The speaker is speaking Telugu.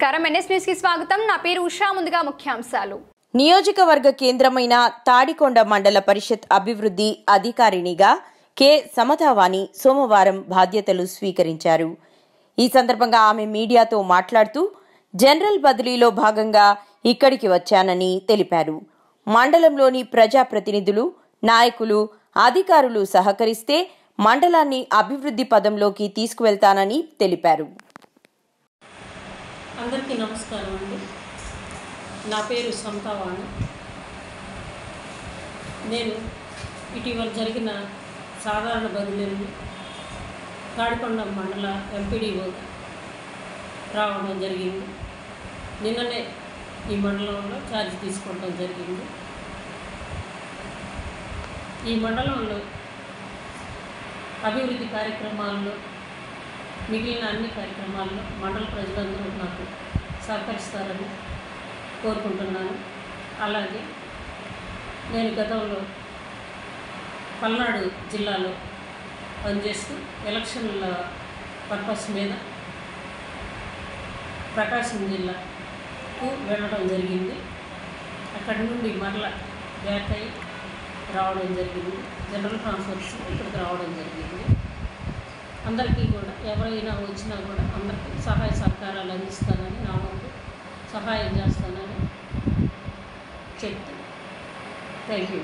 నమస్కారం ఎన్ఎస్ న్యూస్ కి స్వాగతం. నా పేరు ఉషా. ముందుగా ముఖ్యాంశాలు. నియోజకవర్గ కేంద్రమైన తాడికొండ మండల పరిషత్ అభివృద్ధి అధికారినిగా కె సమతావాణి సోమవారం బాధ్యతలు స్వీకరించారు. ఈ సందర్భంగా ఆమె మీడియాతో మాట్లాడుతూ జనరల్ బదిలీలో భాగంగా ఇక్కడికి వచ్చానని తెలిపారు. మండలంలోని ప్రజాప్రతినిధులు, నాయకులు, అధికారులు సహకరిస్తే మండలాన్ని అభివృద్ధి పదంలోకి తీసుకువెళ్తానని తెలిపారు. అందరికీ నమస్కారం అండి. నా పేరు సమతావాణి. నేను ఇటీవల జరిగిన సాధారణ బదిలీని తాడికొండ మండల ఎంపీడీఓ రావడం జరిగింది. నిన్ననే ఈ మండలంలో ఛార్జ్ తీసుకోవడం జరిగింది. ఈ మండలంలో అభివృద్ధి కార్యక్రమాల్లో మిగిలిన అన్ని కార్యక్రమాల్లో మండల ప్రజలందరూ నాకు సహకరిస్తారని కోరుకుంటున్నాను. అలాగే నేను గతంలో పల్నాడు జిల్లాలో పనిచేస్తూ ఎలక్షన్ల పర్పస్ మీద ప్రకాశం జిల్లాకు వెళ్ళడం జరిగింది. అక్కడి నుండి మరల బ్యాక్ అయ్యి రావడం జరిగింది. జనరల్ ట్రాన్స్ఫర్స్ ఇక్కడికి రావడం జరిగింది. అందరికీ కూడా ఎవరైనా వచ్చినా కూడా అందరికీ సహాయ సహకారాలు అందిస్తానని, నా వంతు సహాయం చేస్తానని చెప్తాను. Thank you.